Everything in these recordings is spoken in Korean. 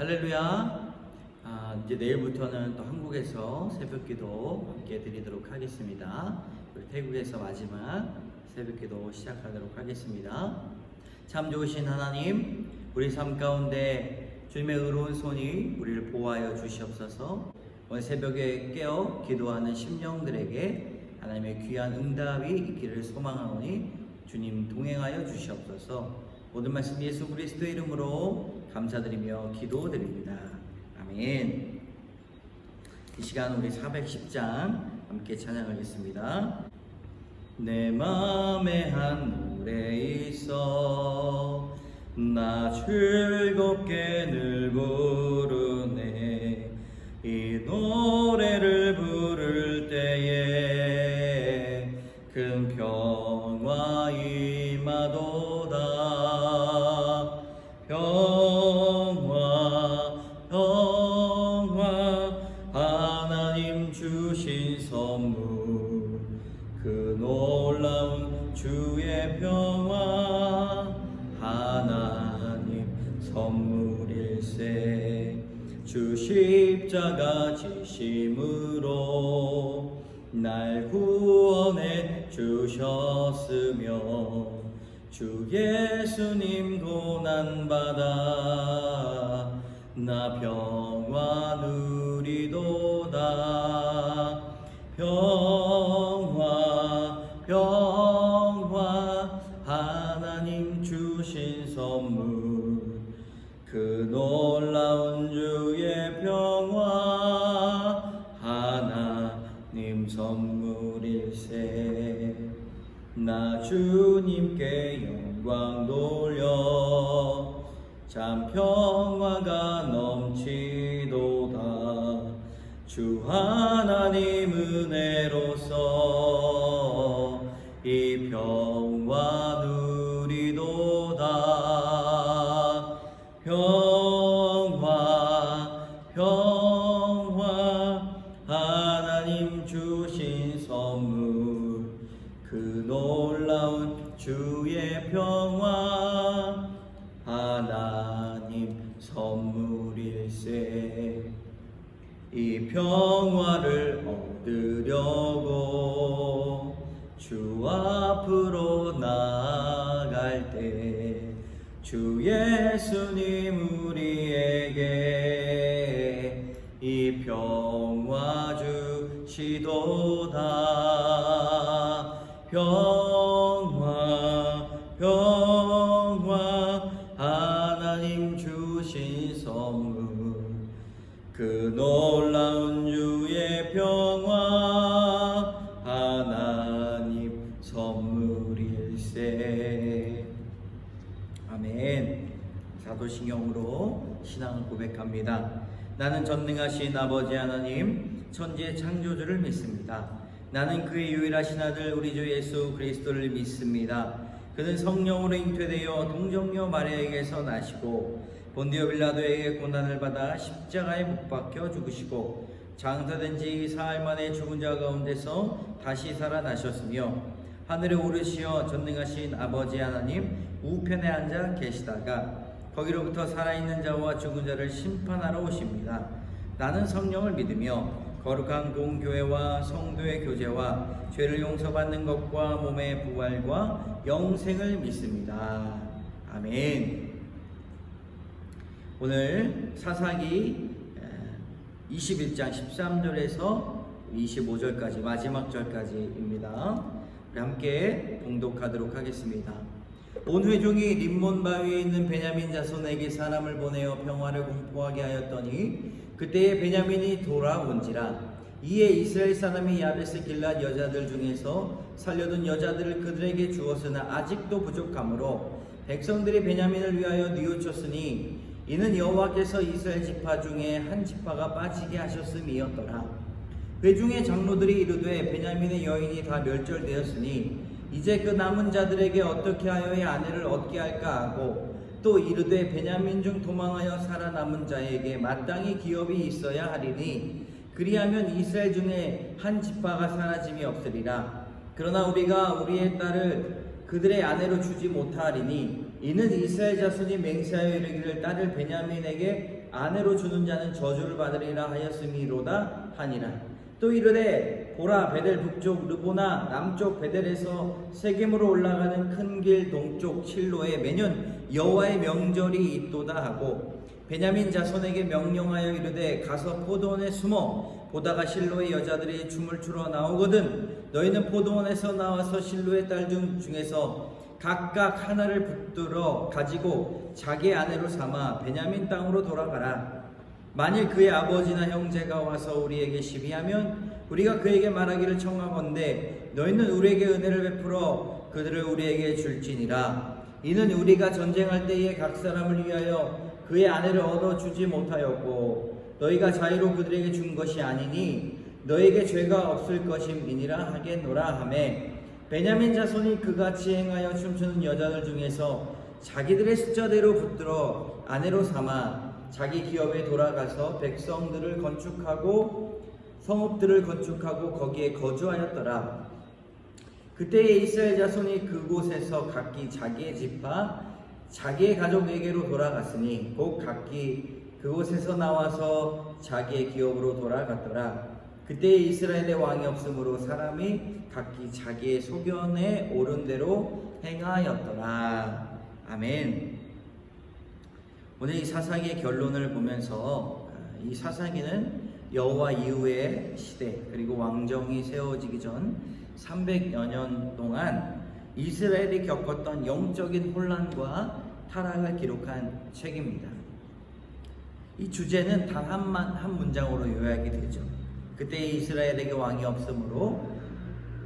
할렐루야. 이제 내일부터는 또 한국에서 새벽기도 함께 드리도록 하겠습니다. 그리고 태국에서 마지막 새벽기도 시작하도록 하겠습니다. 참 좋으신 하나님, 우리 삶 가운데 주님의 의로운 손이 우리를 보호하여 주시옵소서. 오늘 새벽에 깨어 기도하는 심령들에게 하나님의 귀한 응답이 있기를 소망하오니 주님 동행하여 주시옵소서. 모든 말씀 예수 그리스도의 이름으로 감사드리며 기도드립니다. 아멘. 이 시간 우리 410장 함께 찬양하겠습니다. 내 맘에 한 노래 있어 나 즐겁게 늘 부르네. 이 노래를 부를 때에 큰 평화 임하도다. 평화 하나님 주신 선물 그 놀라운 주의 평화 하나님 선물일세. 주 십자가 지심으로 날 구원해 주셨으며 주 예수님 고난받아 나 평화 누리도다. 평화 하나님 주신 선물 그 놀라운 주의 평화 하나님 선물일세. 나 주님께 영광 돌려 참 평화가 넘치도다. 주 하나님 은혜로서 이 평화 누리도다. 평화 하나님 주신 선물 그 놀라운 주의 평화 하나님 선물일세. 이 평화를 얻으려고 주 앞으로 나아갈 때 주 예수님 우리에게 이 평화 주시도다. 평화 하나님 주신 선물 그 놀라운 주의 평화 하나님 선물일세. 아멘. 사도신경으로 신앙을 고백합니다. 나는 전능하신 아버지 하나님 천지의 창조주를 믿습니다. 나는 그의 유일하신 아들 우리 주 예수 그리스도를 믿습니다. 그는 성령으로 잉태되어 동정녀 마리아에게서 나시고 본디오 빌라도에게 고난을 받아 십자가에 못 박혀 죽으시고 장사된 지 사흘 만에 죽은 자 가운데서 다시 살아나셨으며 하늘에 오르시어 전능하신 아버지 하나님 우편에 앉아 계시다가 거기로부터 살아있는 자와 죽은 자를 심판하러 오십니다. 나는 성령을 믿으며 거룩한 공교회와 성도의 교제와 죄를 용서받는 것과 몸의 부활과 영생을 믿습니다. 아멘. 오늘 사사기 21장 13절에서 25절까지 마지막 절까지입니다. 우리 함께 봉독하도록 하겠습니다. 온 회중이 림몬 바위에 있는 베냐민 자손에게 사람을 보내어 평화를 공포하게 하였더니 그때에 베냐민이 돌아온지라. 이에 이스라엘 사람이 야베스 길랏 여자들 중에서 살려둔 여자들을 그들에게 주었으나 아직도 부족하므로 백성들이 베냐민을 위하여 뉘우쳤으니 이는 여호와께서 이스라엘 지파 중에 한 지파가 빠지게 하셨음이었더라. 회중의 장로들이 이르되 베냐민의 여인이 다 멸절되었으니 이제 그 남은 자들에게 어떻게 하여야 아내를 얻게 할까 하고 또 이르되 베냐민 중 도망하여 살아남은 자에게 마땅히 기업이 있어야 하리니 그리하면 이스라엘 중에 한 지파가 사라짐이 없으리라. 그러나 우리가 우리의 딸을 그들의 아내로 주지 못하리니 이는 이스라엘 자손이 맹세하여 이르기를 딸을 베냐민에게 아내로 주는 자는 저주를 받으리라 하였음이로다 하니라. 또 이르되 보라 베델 북쪽 르보나 남쪽 베델에서 세겜으로 올라가는 큰 길 동쪽 실로에 매년 여호와의 명절이 있도다 하고 베냐민 자손에게 명령하여 이르되 가서 포도원에 숨어 보다가 실로의 여자들이 춤을 추러 나오거든 너희는 포도원에서 나와서 실로의 딸 중에서 각각 하나를 붙들어 가지고 자기 아내로 삼아 베냐민 땅으로 돌아가라. 만일 그의 아버지나 형제가 와서 우리에게 시비하면 우리가 그에게 말하기를 청하건대 너희는 우리에게 은혜를 베풀어 그들을 우리에게 줄지니라. 이는 우리가 전쟁할 때에 각 사람을 위하여 그의 아내를 얻어주지 못하였고 너희가 자유로 그들에게 준 것이 아니니 너에게 죄가 없을 것임이니라 하겠노라 하매 베냐민 자손이 그같이 행하여 춤추는 여자들 중에서 자기들의 숫자대로 붙들어 아내로 삼아 자기 기업에 돌아가서 백성들을 건축하고 성읍들을 건축하고 거기에 거주하였더라. 그때에 이스라엘 자손이 그곳에서 각기 자기의 지파 자기의 가족에게로 돌아갔으니 곧 각기 그곳에서 나와서 자기의 기업으로 돌아갔더라. 그때에 이스라엘의 왕이 없으므로 사람이 각기 자기의 소견에 옳은 대로 행하였더라. 아멘. 오늘 이 사사기의 결론을 보면서 이 사사기는 여호와 이후의 시대 그리고 왕정이 세워지기 전 300여 년 동안 이스라엘이 겪었던 영적인 혼란과 타락을 기록한 책입니다. 이 주제는 단 한 문장으로 요약이 되죠. 그때 이스라엘에게 왕이 없으므로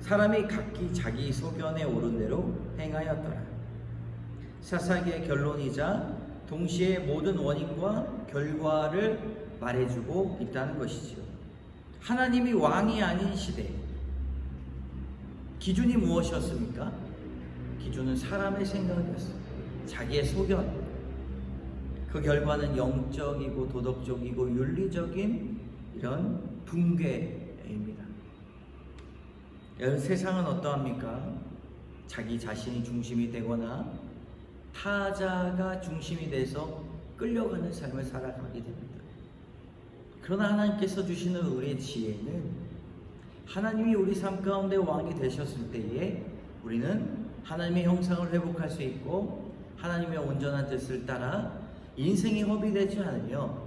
사람이 각기 자기 소견에 옳은 대로 행하였더라. 사사기의 결론이자 동시에 모든 원인과 결과를 말해주고 있다는 것이지요. 하나님이 왕이 아닌 시대 기준이 무엇이었습니까? 기준은 사람의 생각이었어요. 자기의 소견. 그 결과는 영적이고 도덕적이고 윤리적인 이런 붕괴입니다. 여러분 세상은 어떠합니까? 자기 자신이 중심이 되거나 타자가 중심이 돼서 끌려가는 삶을 살아가게 됩니다. 그러나 하나님께서 주시는 우리의 지혜는 하나님이 우리 삶 가운데 왕이 되셨을 때에 우리는 하나님의 형상을 회복할 수 있고 하나님의 온전한 뜻을 따라 인생이 허비되지 않으며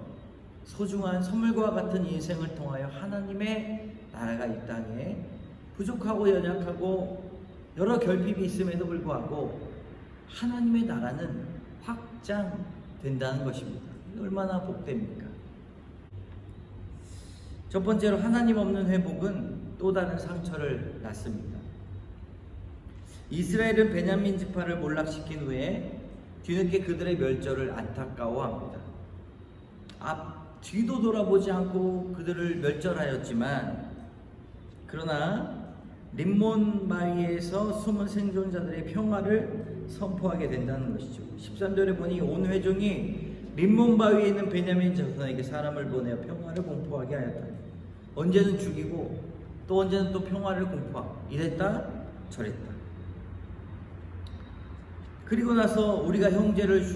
소중한 선물과 같은 인생을 통하여 하나님의 나라가 이 땅에 부족하고 연약하고 여러 결핍이 있음에도 불구하고 하나님의 나라는 확장된다는 것입니다. 얼마나 복됩니까? 첫 번째로 하나님 없는 회복은 또 다른 상처를 낳습니다. 이스라엘은 베냐민 지파를 몰락시킨 후에 뒤늦게 그들의 멸절을 안타까워합니다. 뒤도 돌아보지 않고 그들을 멸절하였지만 그러나 림몬 바위에서 숨은 생존자들의 평화를 선포하게 된다는 것이죠. 13절에 보니 온 회중이 림몬 바위에 있는 베냐민 자손에게 사람을 보내어 평화를 공포하게 하였다. 언제는 죽이고 또 언제는 또 평화를 공포하고 이랬다 저랬다. 그리고 나서 우리가 형제를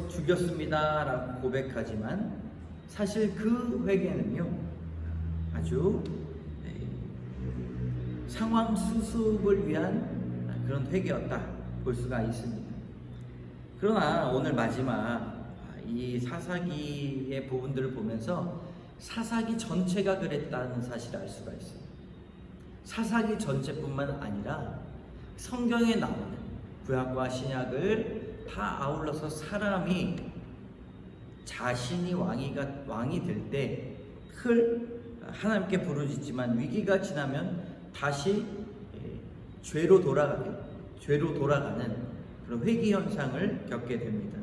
죽였습니다 라고 고백하지만 사실 그 회개는요 아주 상황 수습을 위한 그런 회개였다 볼 수가 있습니다. 그러나 오늘 마지막 이 사사기의 부분들을 보면서 사사기 전체가 그랬다는 사실을 알 수가 있어요. 사사기 전체뿐만 아니라 성경에 나오는 구약과 신약을 다 아울러서 사람이 자신이 왕이 될 때 하나님께 부르짖지만 위기가 지나면 다시 죄로 돌아가는 그런 회귀 현상을 겪게 됩니다.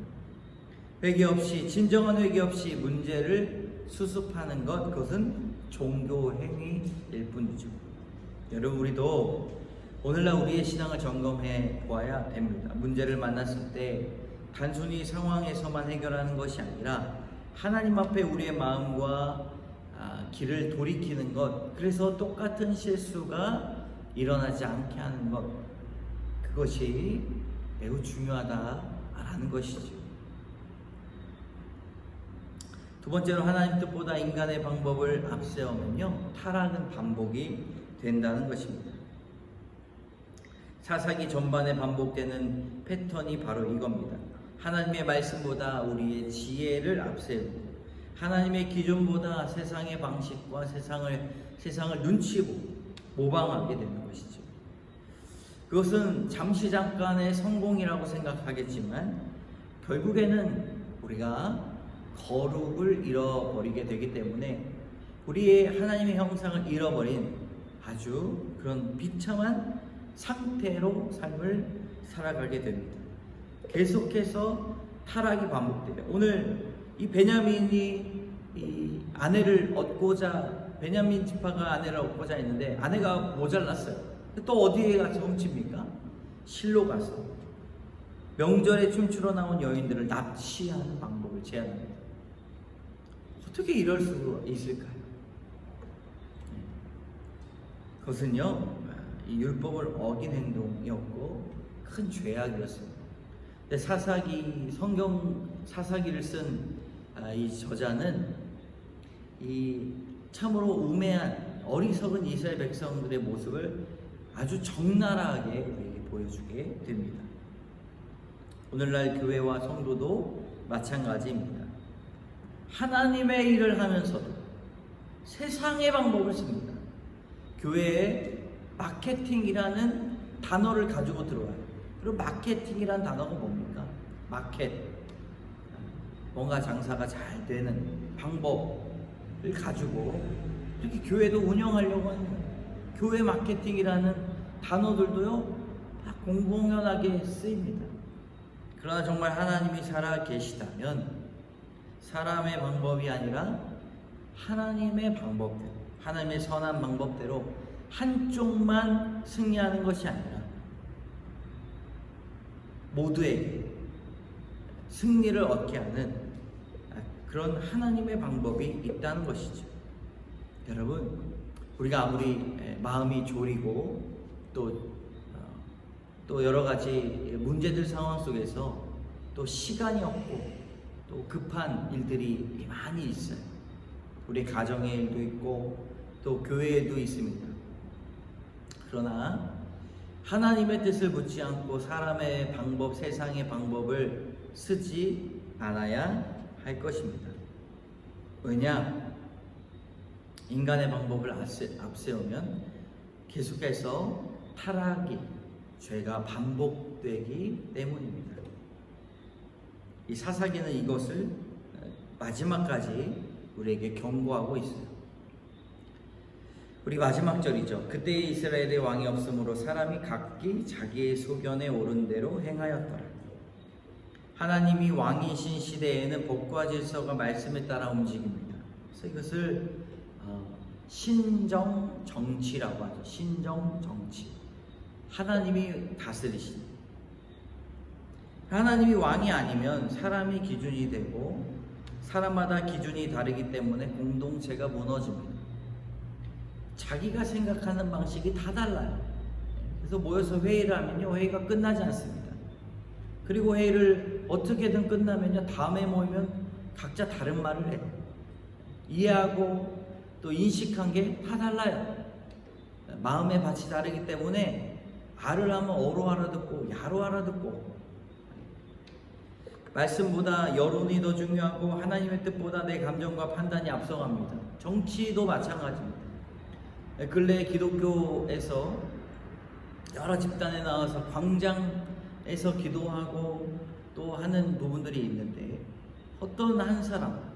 진정한 회개 없이 문제를 수습하는 그것은 종교 행위일 뿐이죠. 여러분 우리도 오늘날 우리의 신앙을 점검해 보아야 됩니다. 문제를 만났을 때 단순히 상황에서만 해결하는 것이 아니라 하나님 앞에 우리의 마음과 길을 돌이키는 것, 그래서 똑같은 실수가 일어나지 않게 하는 것, 그것이 매우 중요하다 라는 것이죠. 두 번째로 하나님 뜻보다 인간의 방법을 앞세우면요, 타락은 반복이 된다는 것입니다. 사사기 전반에 반복되는 패턴이 바로 이겁니다. 하나님의 말씀보다 우리의 지혜를 앞세우고 하나님의 기준보다 세상의 방식과 세상을 눈치 보고 모방하게 되는 것이죠. 그것은 잠시 잠깐의 성공이라고 생각하겠지만 결국에는 우리가 거룩을 잃어버리게 되기 때문에 우리의 하나님의 형상을 잃어버린 아주 그런 비참한 상태로 삶을 살아가게 됩니다. 계속해서 타락이 반복돼요. 오늘 이 베냐민이 이 아내를 얻고자, 베냐민 지파가 아내를 얻고자 했는데 아내가 모자랐어요. 또 어디에 가서 훔칩니까? 실로 가서 명절에 춤추러 나온 여인들을 납치하는 방법을 제안합니다. 어떻게 이럴 수 있을까요? 그것은요, 이 율법을 어긴 행동이었고 큰 죄악이었습니다. 근데 성경 사사기를 쓴 이 저자는 이 참으로 우매한 어리석은 이스라엘 백성들의 모습을 아주 적나라하게 우리에게 보여주게 됩니다. 오늘날 교회와 성도도 마찬가지입니다. 하나님의 일을 하면서도 세상의 방법을 씁니다. 교회에 마케팅이라는 단어를 가지고 들어와요. 그리고 마케팅이라는 단어가 뭡니까? 마켓, 뭔가 장사가 잘 되는 방법을 가지고 이렇게 교회도 운영하려고 하는 거예요. 교회 마케팅이라는 단어들도요, 다 공공연하게 쓰입니다. 그러나 정말 하나님이 살아 계시다면 사람의 방법이 아니라 하나님의 방법대로, 하나님의 선한 방법대로 한쪽만 승리하는 것이 아니라 모두에게 승리를 얻게 하는 그런 하나님의 방법이 있다는 것이죠. 여러분, 우리가 아무리 마음이 졸이고 또 여러 가지 문제들 상황 속에서 또 시간이 없고 또 급한 일들이 많이 있어요. 우리 가정의 일도 있고 또 교회에도 있습니다. 그러나 하나님의 뜻을 묻지 않고 사람의 방법, 세상의 방법을 쓰지 않아야 할 것입니다. 왜냐? 인간의 방법을 앞세우면 계속해서 타락이, 죄가 반복되기 때문입니다. 이 사사기는 이것을 마지막까지 우리에게 경고하고 있어요. 우리 마지막 절이죠. 그때 이스라엘의 왕이 없으므로 사람이 각기 자기의 소견에 오른 대로 행하였더라. 하나님이 왕이신 시대에는 법과 질서가 말씀에 따라 움직입니다. 그래서 이것을 신정 정치라고 하죠. 신정 정치. 하나님이 다스리신. 하나님이 왕이 아니면 사람이 기준이 되고 사람마다 기준이 다르기 때문에 공동체가 무너집니다. 자기가 생각하는 방식이 다 달라요. 그래서 모여서 회의를 하면요, 회의가 끝나지 않습니다. 그리고 회의를 어떻게든 끝나면요, 다음에 모이면 각자 다른 말을 해요. 이해하고 또 인식한 게 다 달라요. 마음의 밭이 다르기 때문에 아를 하면 어로 알아듣고 야로 알아듣고, 말씀보다 여론이 더 중요하고 하나님의 뜻보다 내 감정과 판단이 앞서갑니다. 정치도 마찬가지입니다. 근래 기독교에서 여러 집단에 나와서 광장에서 기도하고 또 하는 부분들이 있는데, 어떤 한 사람,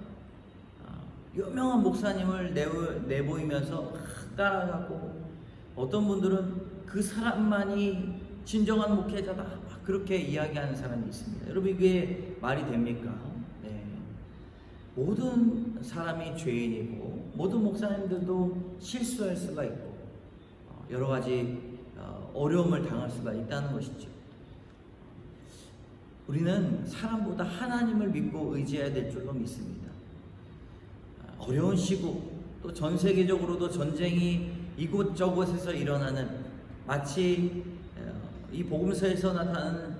유명한 목사님을 내보이면서 따라가고, 어떤 분들은 그 사람만이 진정한 목회자다, 막 그렇게 이야기하는 사람이 있습니다. 여러분, 이게 말이 됩니까? 네. 모든 사람이 죄인이고 모든 목사님들도 실수할 수가 있고 여러 가지 어려움을 당할 수가 있다는 것이죠. 우리는 사람보다 하나님을 믿고 의지해야 될 줄로 믿습니다. 어려운 시국, 또 전 세계적으로도 전쟁이 이곳저곳에서 일어나는, 마치 이 복음서에서 나타나는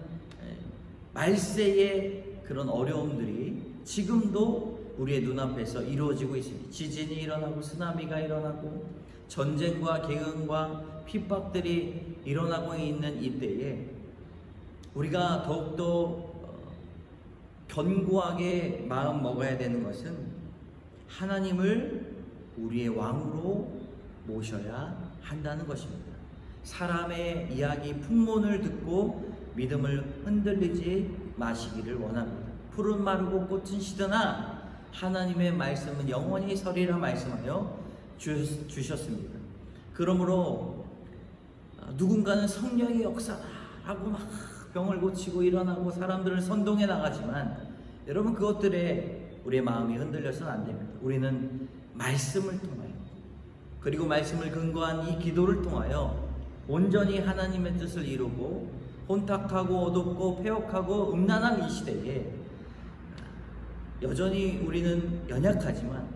말세의 그런 어려움들이 지금도 우리의 눈앞에서 이루어지고 있습니다. 지진이 일어나고 쓰나미가 일어나고 전쟁과 계엄과 핍박들이 일어나고 있는 이때에 우리가 더욱더 견고하게 마음 먹어야 되는 것은 하나님을 우리의 왕으로 모셔야 한다는 것입니다. 사람의 이야기 풍문을 듣고 믿음을 흔들리지 마시기를 원합니다. 푸른 마르고 꽃은 시드나 하나님의 말씀은 영원히 서리라 말씀하여 주셨습니다. 그러므로 누군가는 성령의 역사라고 막 병을 고치고 일어나고 사람들을 선동해 나가지만 여러분 그것들에 우리의 마음이 흔들려서는 안 됩니다. 우리는 말씀을 통하여 그리고 말씀을 근거한 이 기도를 통하여 온전히 하나님의 뜻을 이루고 혼탁하고 어둡고 폐역하고 음란한 이 시대에 여전히 우리는 연약하지만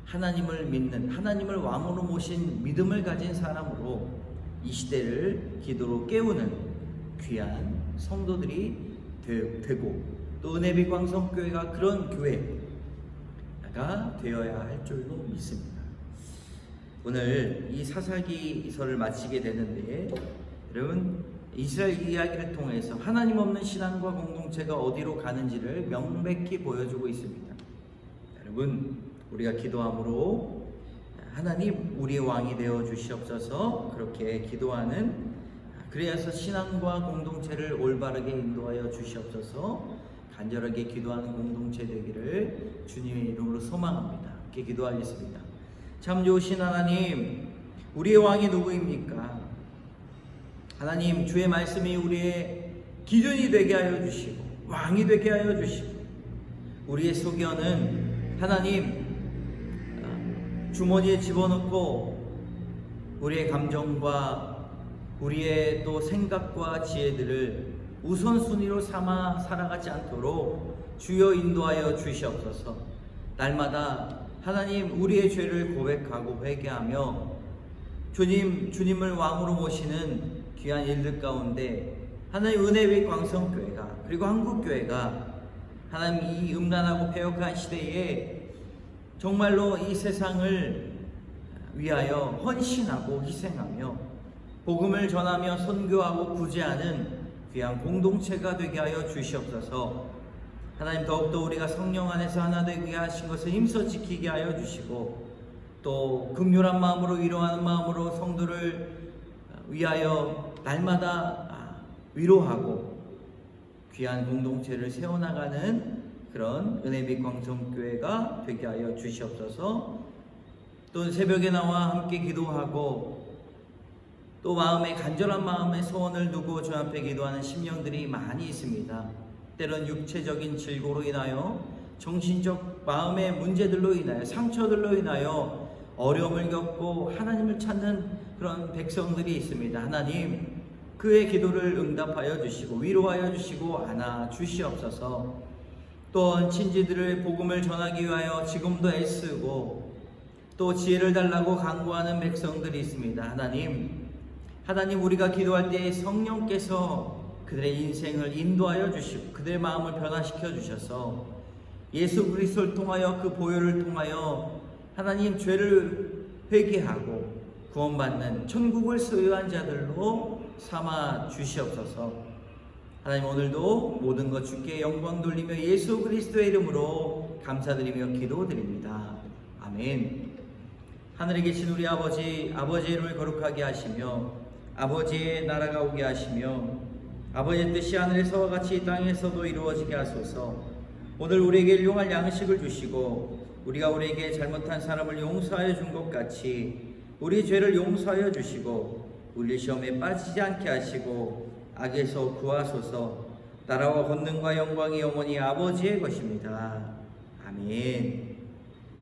하나님을 믿는 하나님을 왕으로 모신 믿음을 가진 사람으로 이 시대를 기도로 깨우는 귀한 성도들이 되고 또 은혜빛 광성교회가 그런 교회가 되어야 할 줄로 믿습니다. 오늘 이 사사기서를 마치게 되는데 여러분 이스라엘 이야기를 통해서 하나님 없는 신앙과 공동체가 어디로 가는지를 명백히 보여주고 있습니다. 여러분 우리가 기도함으로 하나님 우리의 왕이 되어 주시옵소서 그렇게 기도하는 그래서 신앙과 공동체를 올바르게 인도하여 주시옵소서 간절하게 기도하는 공동체 되기를 주님의 이름으로 소망합니다. 함께 기도하겠습니다. 참 좋으신 하나님 우리의 왕이 누구입니까? 하나님 주의 말씀이 우리의 기준이 되게 하여 주시고 왕이 되게 하여 주시고 우리의 소견은 하나님 주머니에 집어넣고 우리의 감정과 우리의 또 생각과 지혜들을 우선순위로 삼아 살아가지 않도록 주여 인도하여 주시옵소서. 날마다 하나님 우리의 죄를 고백하고 회개하며 주님을 왕으로 모시는 귀한 일들 가운데 하나님 은혜빛 광성교회가 그리고 한국교회가 하나님 이 음란하고 폐역한 시대에 정말로 이 세상을 위하여 헌신하고 희생하며 복음을 전하며 선교하고 구제하는 귀한 공동체가 되게 하여 주시옵소서. 하나님 더욱더 우리가 성령 안에서 하나 되게 하신 것을 힘써 지키게 하여 주시고 또 긍휼한 마음으로 위로하는 마음으로 성도를 위하여 날마다 위로하고 귀한 공동체를 세워나가는 그런 은혜빛 광성교회가 되게 하여 주시옵소서. 또 새벽에 나와 함께 기도하고 또 마음에 간절한 마음에 소원을 두고 주 앞에 기도하는 심령들이 많이 있습니다. 때론 육체적인 질고로 인하여 정신적 마음의 문제들로 인하여 상처들로 인하여 어려움을 겪고 하나님을 찾는 그런 백성들이 있습니다. 하나님 그의 기도를 응답하여 주시고 위로하여 주시고 안아 주시옵소서. 또한 친지들의 복음을 전하기 위하여 지금도 애쓰고 또 지혜를 달라고 간구하는 백성들이 있습니다. 하나님 우리가 기도할 때 성령께서 그들의 인생을 인도하여 주시고 그들의 마음을 변화시켜 주셔서 예수 그리스도를 통하여 그 보혈을 통하여 하나님 죄를 회개하고 구원받는 천국을 소유한 자들로 삼아 주시옵소서. 하나님 오늘도 모든 것 주께 영광 돌리며 예수 그리스도의 이름으로 감사드리며 기도드립니다. 아멘. 하늘에 계신 우리 아버지의 이름을 거룩하게 하시며 아버지의 나라가 오게 하시며 아버지의 뜻이 하늘에서와 같이 이 땅에서도 이루어지게 하소서. 오늘 우리에게 일용할 양식을 주시고 우리가 우리에게 잘못한 사람을 용서하여 준 것 같이 우리 죄를 용서하여 주시고 우리 시험에 빠지지 않게 하시고 악에서 구하소서. 나라와 권능과 영광이 영원히 아버지의 것입니다. 아멘.